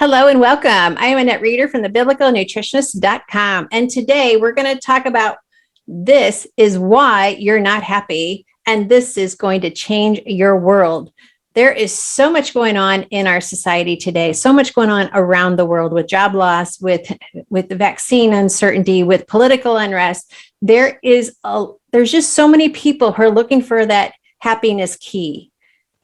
Hello and welcome. I am Annette Reeder from thebiblicalnutritionist.com. And today we're going to talk about this is why you're not happy, and this is going to change your world. There is so much going on in our society today, so much going on around the world with job loss, with the vaccine uncertainty, with political unrest. There's just so many people who are looking for that happiness key.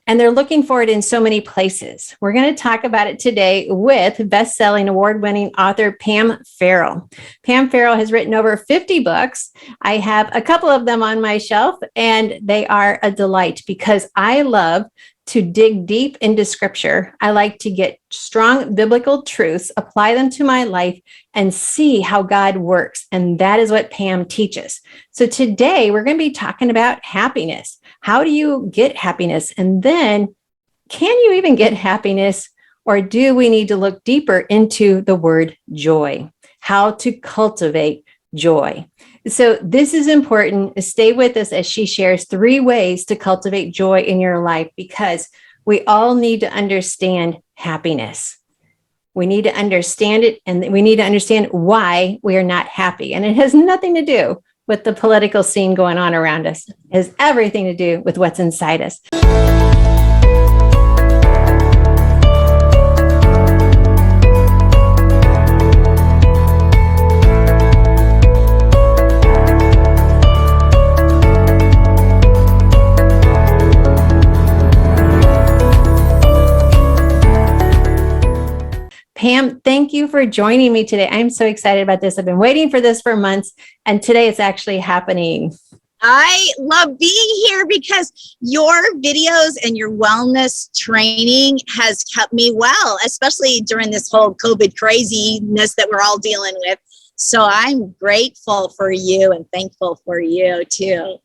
And they're looking for it in so many places. We're going to talk about it today with best-selling, award-winning author Pam Farrell. Pam Farrell has written over 50 books. I have a couple of them on my shelf, and they are a delight because I love to dig deep into scripture. I like to get strong biblical truths, apply them to my life, and see how God works. And that is what Pam teaches. So today we're going to be talking about happiness. How do you get happiness? And then, can you even get happiness? Or do we need to look deeper into the word joy? How to cultivate joy. So this is important. Stay with us as she shares 3 ways to cultivate joy in your life, because we all need to understand happiness. We need to understand it, and we need to understand why we are not happy. And it has nothing to do with the political scene going on around us. It has everything to do with what's inside us. Pam, thank you for joining me today. I'm so excited about this. I've been waiting for this for months, and today it's actually happening. I love being here because your videos and your wellness training has kept me well, especially during this whole COVID craziness that we're all dealing with. So I'm grateful for you and thankful for you too.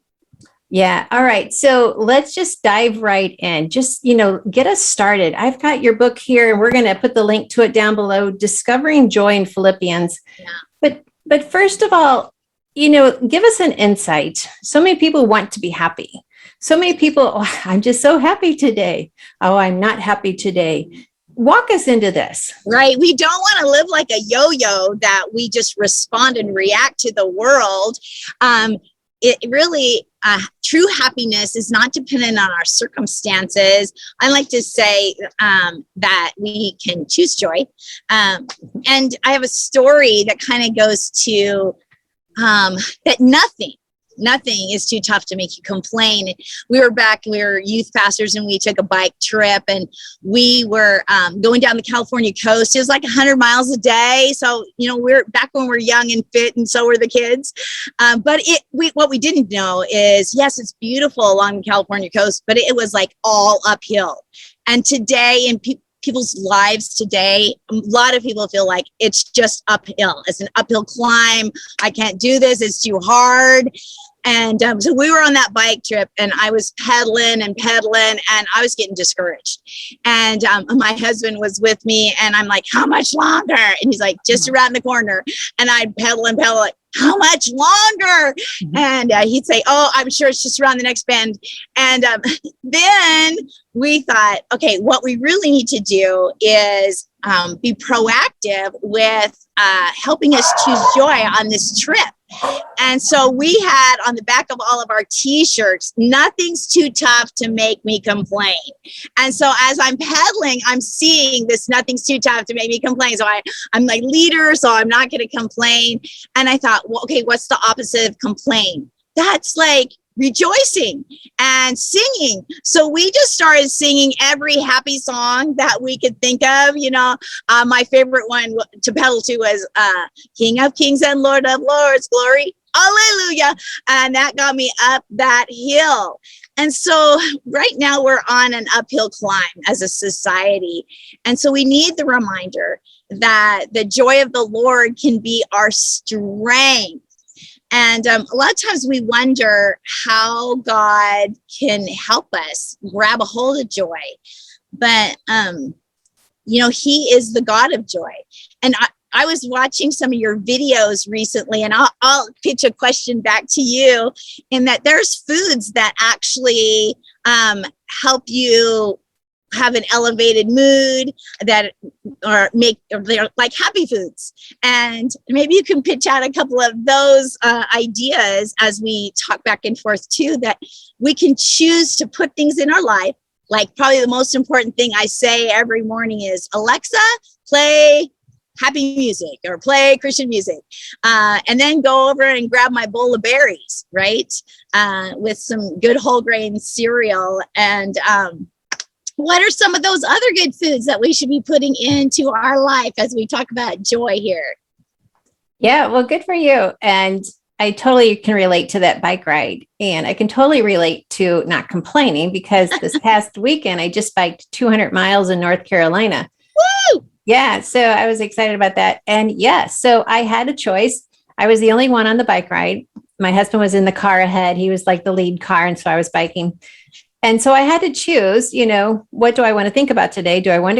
Yeah. All right. So let's just dive right in. Just, get us started. I've got your book here, and we're going to put the link to it down below, Discovering Joy in Philippians. Yeah. But first of all, give us an insight. So many people want to be happy. So many people, I'm just so happy today. Oh, I'm not happy today. Walk us into this. Right. We don't want to live like a yo-yo that we just respond and react to the world. It really, true happiness is not dependent on our circumstances. I like to say that we can choose joy. And I have a story that kind of goes to that nothing is too tough to make you complain. We were youth pastors, and we took a bike trip, and we were going down the California coast. It was like 100 miles a day. So, we're back when we're young and fit, and so were the kids. But what we didn't know is, yes, it's beautiful along the California coast, but it was like all uphill. And today in people's lives today, a lot of people feel like it's just uphill. It's an uphill climb. I can't do this. It's too hard. And so we were on that bike trip, and I was pedaling, and I was getting discouraged. And my husband was with me, and I'm like, how much longer? And he's like, just around the corner. And I'd pedal and pedal, like, how much longer? Mm-hmm. And he'd say, oh, I'm sure it's just around the next bend. And then we thought, okay, what we really need to do is be proactive with helping us choose joy on this trip. And so we had on the back of all of our t-shirts, nothing's too tough to make me complain. And so as I'm pedaling, I'm seeing this, nothing's too tough to make me complain. So I'm like leader, so I'm not going to complain. And I thought, well, okay, what's the opposite of complain? That's like rejoicing and singing. So we just started singing every happy song that we could think of. My favorite one to pedal to was King of Kings and Lord of Lords, glory, hallelujah. And that got me up that hill. And so right now we're on an uphill climb as a society. And so we need the reminder that the joy of the Lord can be our strength. And a lot of times we wonder how God can help us grab a hold of joy. But, he is the God of joy. And I was watching some of your videos recently, and I'll pitch a question back to you, in that there's foods that actually help you have an elevated mood, that or they're like happy foods. And maybe you can pitch out a couple of those ideas as we talk back and forth too, that we can choose to put things in our life. Like probably the most important thing I say every morning is, Alexa, play happy music or play Christian music. And then go over and grab my bowl of berries, right? With some good whole grain cereal. And what are some of those other good foods that we should be putting into our life as we talk about joy here? Yeah, well, good for you. And I totally can relate to that bike ride. And I can totally relate to not complaining, because this past weekend, I just biked 200 miles in North Carolina. Woo! Yeah, so I was excited about that. And yes, so I had a choice. I was the only one on the bike ride. My husband was in the car ahead. He was like the lead car. And so I was biking. And so I had to choose, what do I want to think about today? Do I want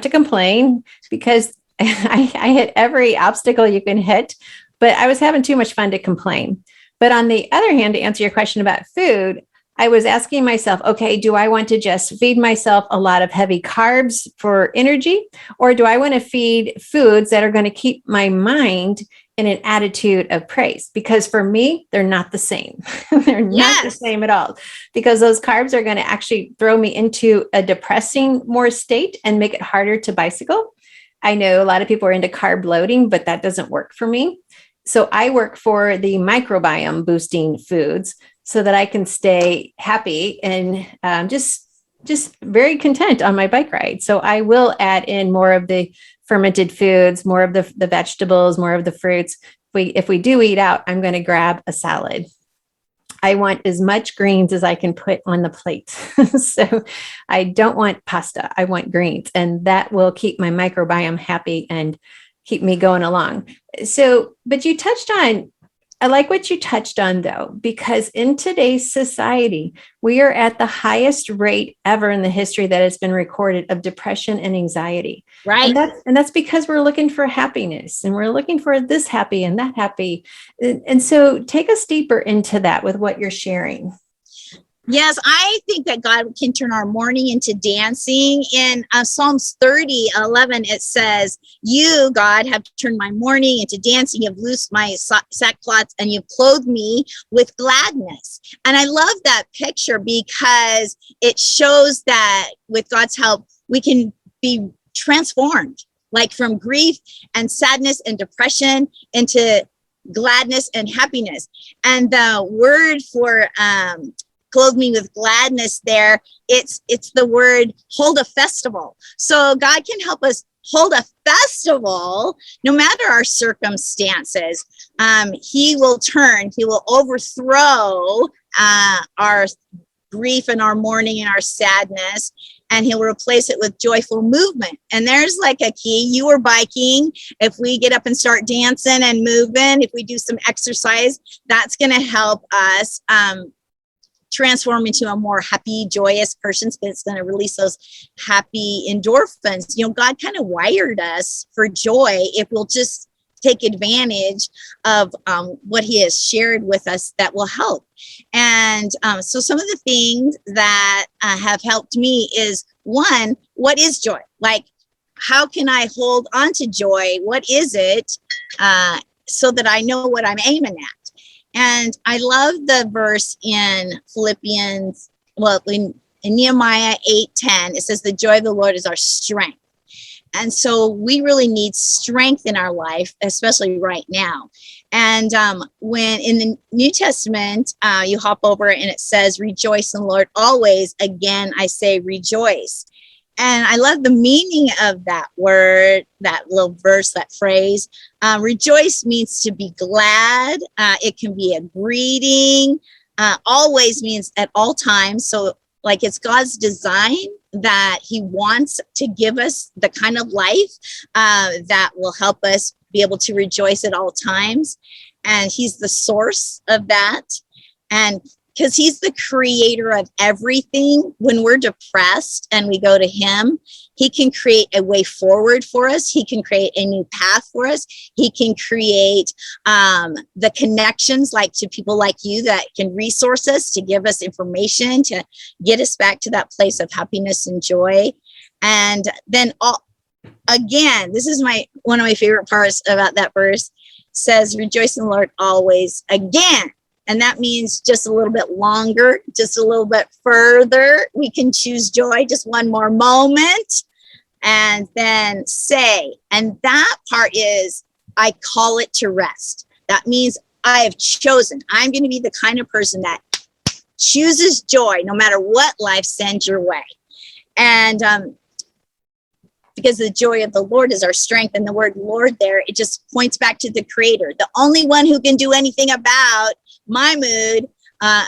to complain? Because I hit every obstacle you can hit, but I was having too much fun to complain. But on the other hand, to answer your question about food, I was asking myself, okay, do I want to just feed myself a lot of heavy carbs for energy? Or do I want to feed foods that are going to keep my mind in an attitude of praise? Because for me, they're not the same. They're not the same at all, because those carbs are going to actually throw me into a depressing more state and make it harder to bicycle. I know a lot of people are into carb loading, but that doesn't work for me. So I work for the microbiome boosting foods so that I can stay happy and just very content on my bike ride. So I will add in more of the fermented foods, more of the vegetables, more of the fruits. If we do eat out, I'm going to grab a salad. I want as much greens as I can put on the plate. So I don't want pasta. I want greens, and that will keep my microbiome happy and keep me going along. So, but I like what you touched on though, because in today's society, we are at the highest rate ever in the history that has been recorded of depression and anxiety. Right. And that's because we're looking for happiness, and we're looking for this happy and that happy. And so take us deeper into that with what you're sharing. Yes, I think that God can turn our mourning into dancing. In Psalms 30:11, it says, you, God, have turned my mourning into dancing. You've loosed my sackcloth, and you've clothed me with gladness. And I love that picture because it shows that with God's help, we can be transformed, like from grief and sadness and depression into gladness and happiness. And the word for clothe me with gladness there, it's the word hold a festival. So God can help us hold a festival no matter our circumstances. He will overthrow our grief and our mourning and our sadness, and he'll replace it with joyful movement. And there's like a key. You were biking. If we get up and start dancing and moving, if we do some exercise, that's going to help us transform into a more happy, joyous person. It's going to release those happy endorphins. God kind of wired us for joy if we'll just take advantage of what he has shared with us that will help. And so some of the things that have helped me is, one, what is joy? Like, how can I hold on to joy? What is it? So that I know what I'm aiming at. And I love the verse in Philippians, in Nehemiah 8:10, it says, the joy of the Lord is our strength. And so we really need strength in our life, especially right now. And when in the New Testament, you hop over and it says, rejoice in the Lord always. Again, I say rejoice. And I love the meaning of that word, that little verse, that phrase. Rejoice means to be glad. It can be a greeting. Always means at all times. So like it's God's design that he wants to give us the kind of life that will help us be able to rejoice at all times. And he's the source of that. And because he's the creator of everything. When we're depressed and we go to him, he can create a way forward for us. He can create a new path for us. He can create the connections, like to people like you that can resource us, to give us information, to get us back to that place of happiness and joy. And then again, this is one of my favorite parts about that verse, says, rejoice in the Lord always. Again. And that means just a little bit longer, just a little bit further. We can choose joy, just one more moment, and then say. And that part is, I call it to rest. That means I have chosen. I'm going to be the kind of person that chooses joy no matter what life sends your way. And because the joy of the Lord is our strength, and the word Lord there, it just points back to the creator, the only one who can do anything about my mood,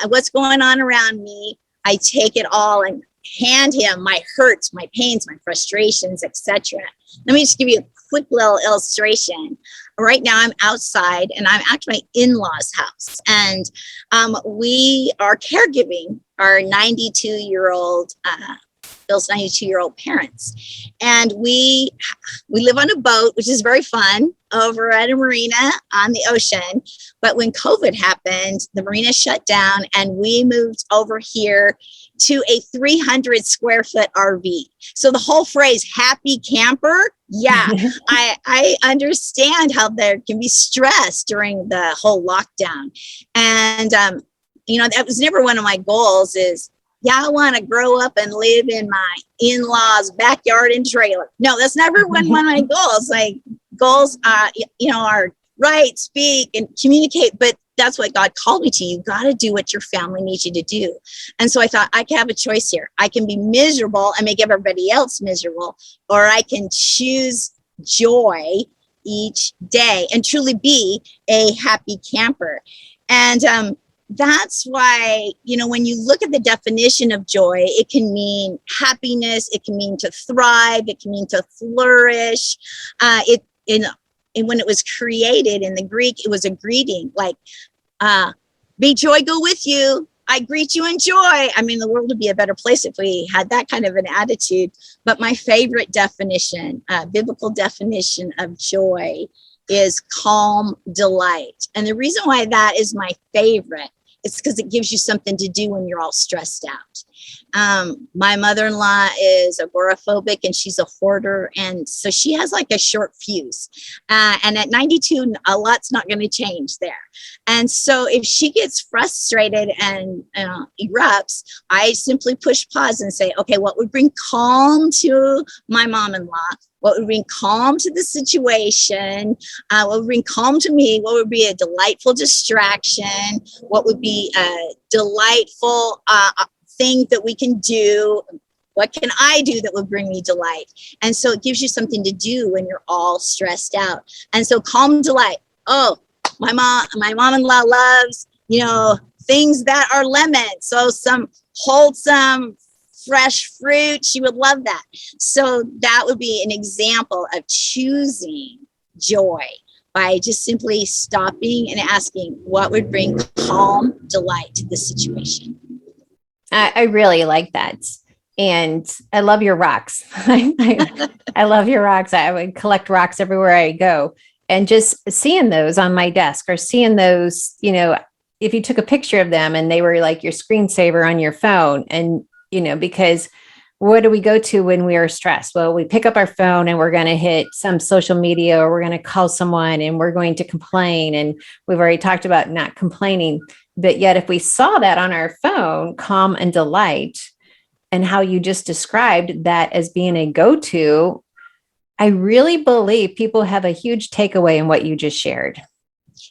what's going on around me. I take it all and hand him my hurts, my pains, my frustrations, etc. Let me just give you a quick little illustration. Right now I'm outside and I'm at my in-laws' house, and we are caregiving our 92-year-old Bill's 92-year-old parents. And we live on a boat, which is very fun, over at a marina on the ocean. But when COVID happened, the marina shut down and we moved over here to a 300 square foot RV. So the whole phrase happy camper, yeah, I understand how there can be stress during the whole lockdown. And, that was never one of my goals is, yeah, I want to grow up and live in my in-laws' backyard and trailer. No, that's never one of my goals. Like goals, are write, speak, and communicate. But that's what God called me to. You got to do what your family needs you to do. And so I thought I can have a choice here. I can be miserable and make everybody else miserable, or I can choose joy each day and truly be a happy camper. And that's why, when you look at the definition of joy, it can mean happiness, it can mean to thrive, it can mean to flourish. And when it was created in the Greek, it was a greeting, like, may joy go with you. I greet you in joy. I mean, the world would be a better place if we had that kind of an attitude. But my favorite definition, biblical definition of joy, is calm delight. And the reason why that is my favorite is because it gives you something to do when you're all stressed out. My mother-in-law is agoraphobic and she's a hoarder. And so she has like a short fuse. And at 92, a lot's not going to change there. And so if she gets frustrated and erupts, I simply push pause and say, okay, what would bring calm to my mom-in-law? What would bring calm to the situation? What would bring calm to me? What would be a delightful distraction? What would be a delightful thing that we can do? What can I do that would bring me delight? And so it gives you something to do when you're all stressed out. And so calm delight. Oh, my mom-in-law loves, things that are lemon. So some wholesome, fresh fruit, she would love that. So that would be an example of choosing joy by just simply stopping and asking what would bring calm delight to the situation. I really like that. And I love your rocks. I love your rocks. I would collect rocks everywhere I go. And just seeing those on my desk, or seeing those, if you took a picture of them and they were like your screensaver on your phone, and because what do we go to when we are stressed? Well, we pick up our phone and we're going to hit some social media, or we're going to call someone and we're going to complain. And we've already talked about not complaining. But yet, if we saw that on our phone, calm and delight, and how you just described that as being a go-to, I really believe people have a huge takeaway in what you just shared.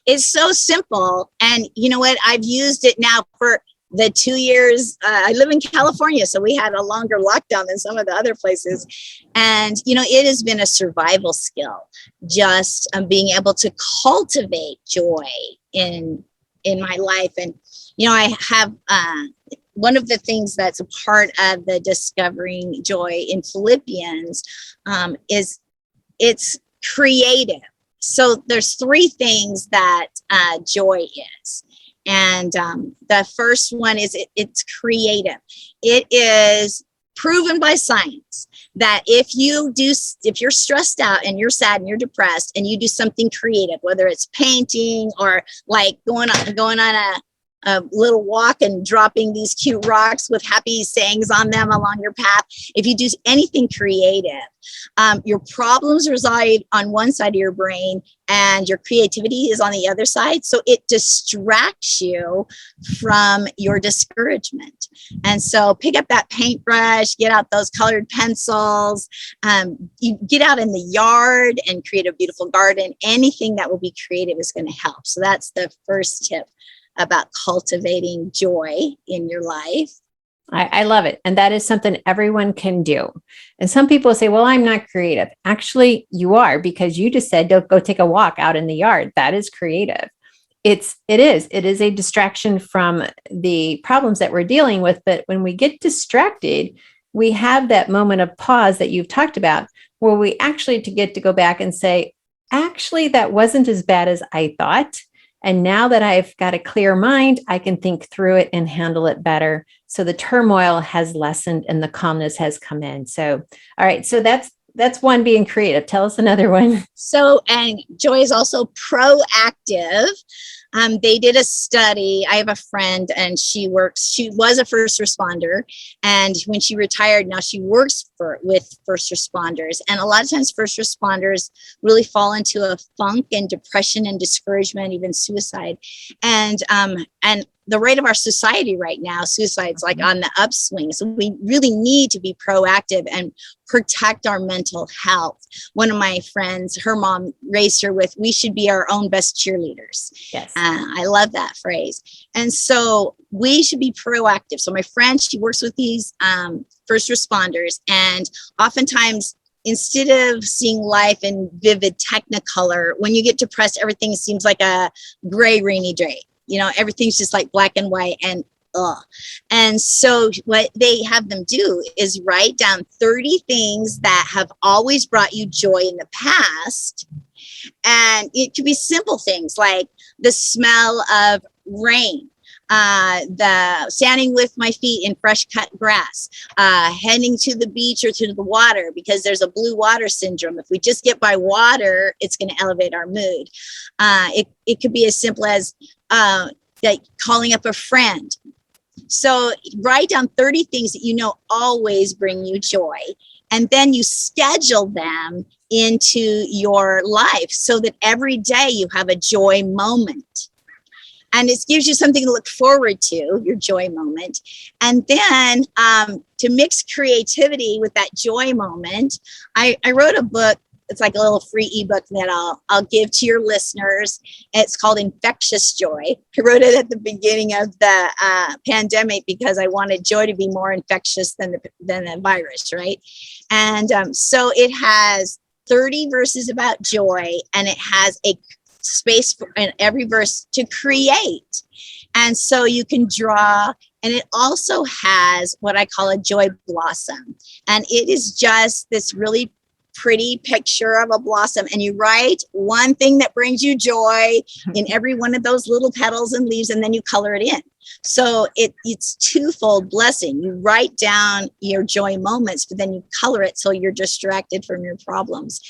It's so simple. And you know what? I've used it now for the 2 years. I live in California, so we had a longer lockdown than some of the other places. And, it has been a survival skill, just being able to cultivate joy in my life. And, I have one of the things that's a part of the Discovering Joy in Philippians is it's creative. So there's three things that joy is. And the first one is it's creative. It is proven by science that if you're stressed out and you're sad and you're depressed and you do something creative, whether it's painting or like going on a little walk and dropping these cute rocks with happy sayings on them along your path. If you do anything creative, your problems reside on one side of your brain and your creativity is on the other side. So it distracts you from your discouragement. And so pick up that paintbrush, get out those colored pencils, you get out in the yard and create a beautiful garden. Anything that will be creative is going to help. So that's the first tip about cultivating joy in your life. I love it. And that is something everyone can do. And some people say, well, I'm not creative. Actually, you are, because you just said, don't go take a walk out in the yard. That is creative. It is a distraction from the problems that we're dealing with. But when we get distracted, we have that moment of pause that you've talked about, where we actually get to go back and say, actually, that wasn't as bad as I thought. And now that I've got a clear mind, I can think through it and handle it better. So the turmoil has lessened and the calmness has come in. So, all right. So that's one, being creative. Tell us another one. So, and joy is also proactive. They did a study. I have a friend and she was a first responder. And when she retired, now she works with first responders. And a lot of times first responders really fall into a funk and depression and discouragement, even suicide. And the rate of our society right now, suicide's like on the upswing. So we really need to be proactive and protect our mental health. One of my friends, her mom raised her with, we should be our own best cheerleaders. Yes. I love that phrase. And so we should be proactive. So my friend, she works with these first responders, and oftentimes, instead of seeing life in vivid technicolor, when you get depressed, everything seems like a gray, rainy day. You know, everything's just like black and white and And so what they have them do is write down 30 things that have always brought you joy in the past. And it could be simple things like the smell of rain, the standing with my feet in fresh cut grass, heading to the beach or to the water because there's a blue water syndrome. If we just get by water, it's going to elevate our mood. It could be as simple as like calling up a friend. So write down 30 things that you know always bring you joy, and then you schedule them into your life so that every day you have a joy moment. And it gives you something to look forward to, your joy moment. And then to mix creativity with that joy moment, I wrote a book. It's like a little free ebook that I'll give to your listeners. It's called Infectious Joy. I wrote it at the beginning of the pandemic because I wanted joy to be more infectious than the virus, right? And so it has 30 verses about joy, and it has a space in every verse to create. And so you can draw, and it also has what I call a joy blossom. And it is just this really pretty picture of a blossom, and you write one thing that brings you joy in every one of those little petals and leaves, and then you color it in. So it's twofold blessing. You write down your joy moments, but then you color it so you're distracted from your problems.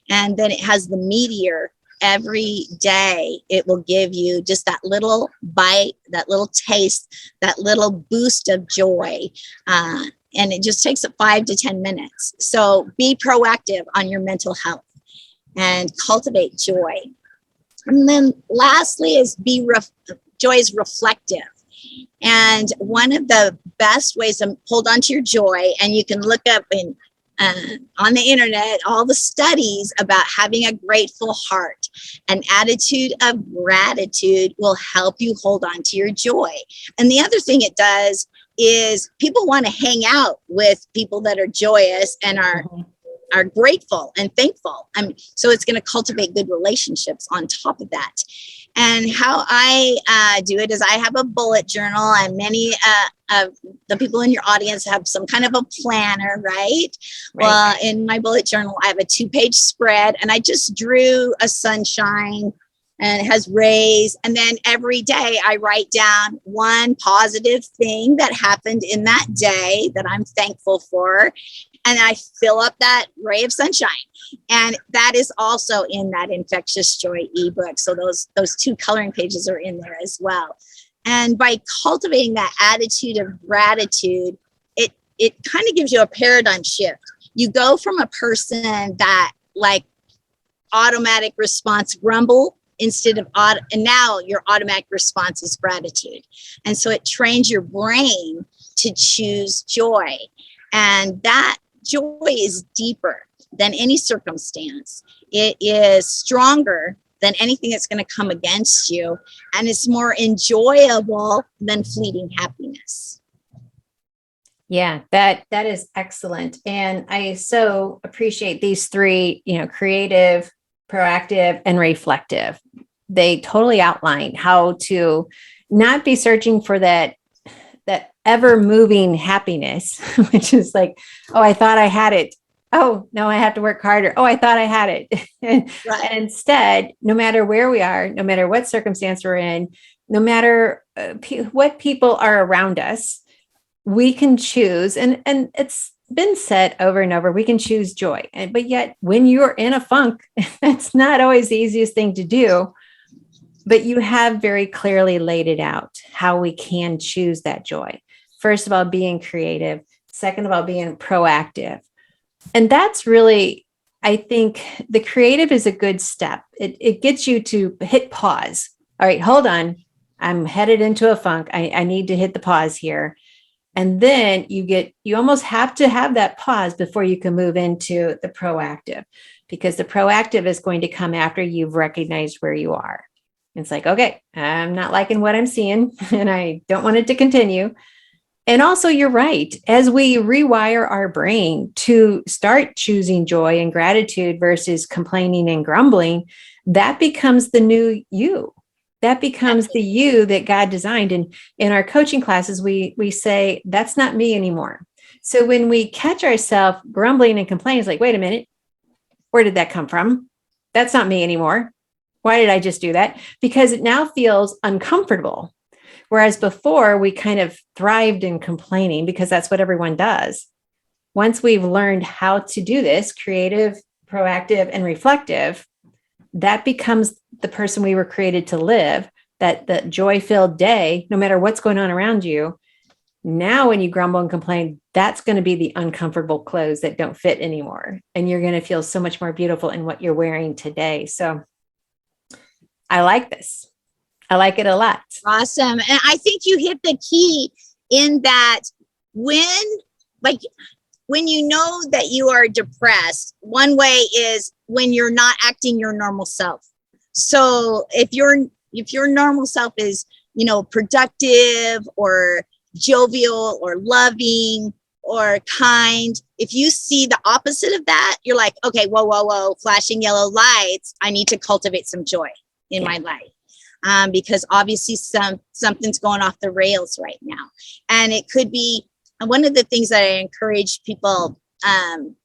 And then it has the meteor. Every day it will give you just that little bite, that little taste, that little boost of joy. And it just takes 5 to 10 minutes. So be proactive on your mental health and cultivate joy. And then lastly is joy is reflective. And one of the best ways to hold on to your joy, and you can look up on the internet, all the studies about having a grateful heart. An attitude of gratitude will help you hold on to your joy. And the other thing it does is people want to hang out with people that are joyous and are grateful and thankful. So it's going to cultivate good relationships on top of that. And how I do it is I have a bullet journal, and many of the people in your audience have some kind of a planner, right? Well, in my bullet journal, I have a 2-page spread, and I just drew a sunshine and it has rays. And then every day I write down one positive thing that happened in that day that I'm thankful for. And I fill up that ray of sunshine. And that is also in that Infectious Joy ebook. So those 2 coloring pages are in there as well. And by cultivating that attitude of gratitude, it kind of gives you a paradigm shift. You go from a person that like automatic response grumble instead of and now your automatic response is gratitude. And so it trains your brain to choose joy. And that joy is deeper than any circumstance. It is stronger than anything that's going to come against you. And it's more enjoyable than fleeting happiness. Yeah, that is excellent. And I so appreciate these 3, creative, proactive, and reflective. They totally outline how to not be searching for that ever moving happiness, which is like, oh, I thought I had it. Oh, no, I have to work harder. Oh, I thought I had it. And instead, no matter where we are, no matter what circumstance we're in, no matter what people are around us, we can choose, and it's been said over and over, we can choose joy. But yet when you're in a funk, that's not always the easiest thing to do. But you have very clearly laid it out how we can choose that joy. First of all, being creative. Second of all, being proactive. And that's really, I think the creative is a good step. It gets you to hit pause. All right, hold on. I'm headed into a funk. I need to hit the pause here. And then you almost have to have that pause before you can move into the proactive, because the proactive is going to come after you've recognized where you are. It's like, okay, I'm not liking what I'm seeing and I don't want it to continue. And also, you're right. As we rewire our brain to start choosing joy and gratitude versus complaining and grumbling, that becomes the new you. That becomes the you that God designed. And in our coaching classes, we say, that's not me anymore. So when we catch ourselves grumbling and complaining, it's like, wait a minute, where did that come from? That's not me anymore. Why did I just do that? Because it now feels uncomfortable. Whereas before, we kind of thrived in complaining because that's what everyone does. Once we've learned how to do this, creative, proactive, and reflective, that becomes the person we were created to live, that joy-filled day, no matter what's going on around you. Now, when you grumble and complain, that's going to be the uncomfortable clothes that don't fit anymore. And you're going to feel so much more beautiful in what you're wearing today. So I like this. I like it a lot. Awesome. And I think you hit the key in that when you know that you are depressed, one way is when you're not acting your normal self. So if your normal self is, productive or jovial or loving or kind, if you see the opposite of that, you're like, okay, whoa, flashing yellow lights. I need to cultivate some joy in my life. Because obviously something's going off the rails right now. And it could be one of the things that I encourage people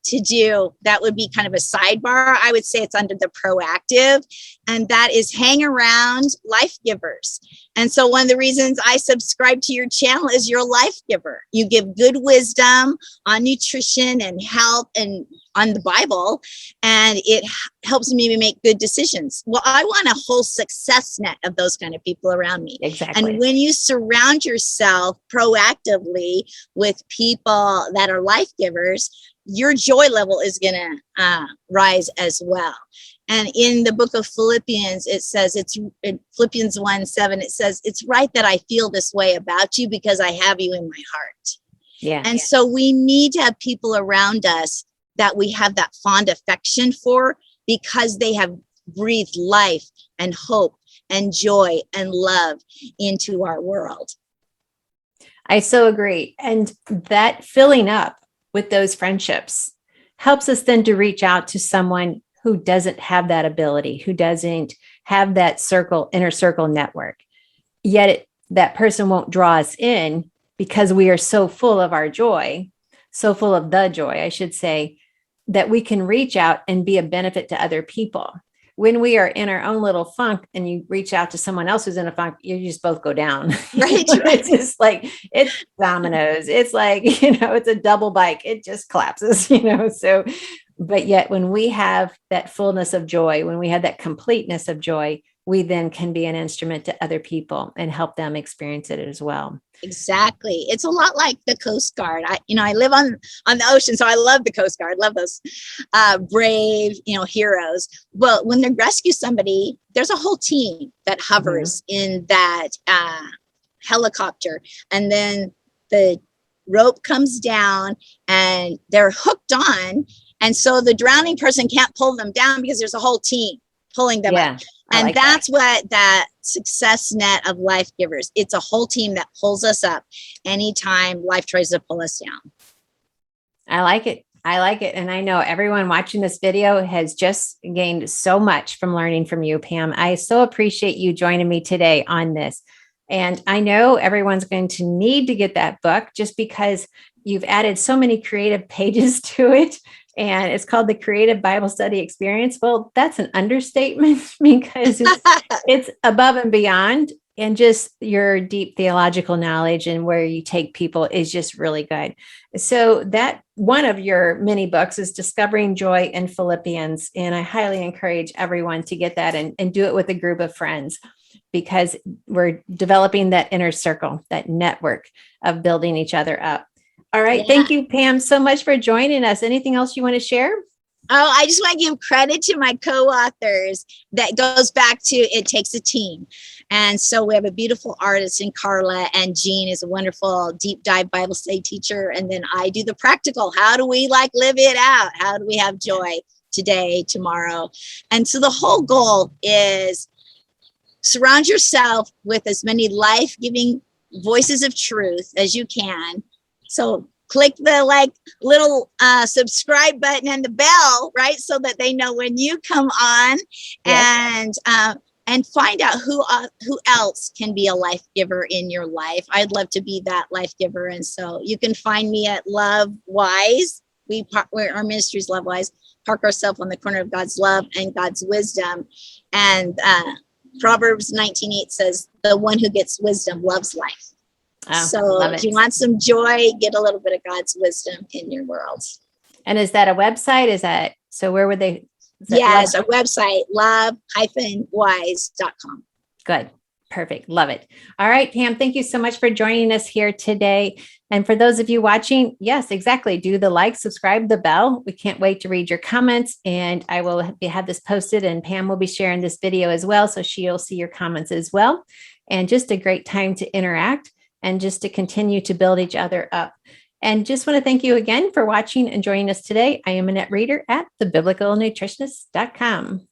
to do, that would be kind of a sidebar. I would say it's under the proactive, and that is hang around life givers. And so one of the reasons I subscribe to your channel is you're a life giver. You give good wisdom on nutrition and health and on the Bible, and it helps me to make good decisions. Well, I want a whole success net of those kind of people around me. Exactly. And when you surround yourself proactively with people that are life givers, your joy level is going to rise as well. And in the book of Philippians, it says, it's in Philippians 1:7, it says, it's right that I feel this way about you because I have you in my heart. Yeah. And so we need to have people around us that we have that fond affection for, because they have breathed life and hope and joy and love into our world. I so agree. And that filling up with those friendships helps us then to reach out to someone who doesn't have that ability, who doesn't have that inner circle network. Yet that person won't draw us in because we are so full of our joy, so full of the joy, I should say, that we can reach out and be a benefit to other people. when we are in our own little funk and you reach out to someone else who's in a funk, you just both go down. Right. It's just like, it's dominoes. It's like, it's a double bike. It just collapses, so, but yet when we have that fullness of joy, when we have that completeness of joy, we then can be an instrument to other people and help them experience it as well. Exactly. It's a lot like the Coast Guard. I live on the ocean, so I love the Coast Guard. Love those brave, heroes. Well, when they rescue somebody, there's a whole team that hovers in that helicopter, and then the rope comes down and they're hooked on, and so the drowning person can't pull them down because there's a whole team pulling them up. And that's what that success net of life givers. It's a whole team that pulls us up anytime life tries to pull us down. I like it. And I know everyone watching this video has just gained so much from learning from you, Pam. I so appreciate you joining me today on this. And I know everyone's going to need to get that book just because you've added so many creative pages to it. And it's called the Creative Bible Study Experience. Well, that's an understatement because it's above and beyond. And just your deep theological knowledge and where you take people is just really good. So that one of your mini books is Discovering Joy in Philippians. And I highly encourage everyone to get that and do it with a group of friends, because we're developing that inner circle, that network of building each other up. All right. Yeah. Thank you, Pam, so much for joining us. Anything else you want to share? Oh, I just want to give credit to my co-authors. That goes back to It Takes a Team. And so we have a beautiful artist in Carla, and Jean is a wonderful deep dive Bible study teacher. And then I do the practical. How do we live it out? How do we have joy today, tomorrow? And so the whole goal is surround yourself with as many life-giving voices of truth as you can. So click the little subscribe button and the bell, right? So that they know when you come on. Yes. And find out who else can be a life giver in your life. I'd love to be that life giver. And so you can find me at Love Wise. Our ministry is Love Wise. Park ourselves on the corner of God's love and God's wisdom. And Proverbs 19:8 says, the one who gets wisdom loves life. Oh, so if you want some joy, get a little bit of God's wisdom in your world. And is that a website? So where would they? Yes, a website, love-wise.com. Good. Perfect. Love it. All right, Pam, thank you so much for joining us here today. And for those of you watching, yes, exactly. Do the like, subscribe, the bell. We can't wait to read your comments, and I will have this posted, and Pam will be sharing this video as well. So she'll see your comments as well. And just a great time to interact and just to continue to build each other up. And just want to thank you again for watching and joining us today. I am Annette Reeder at thebiblicalnutritionist.com.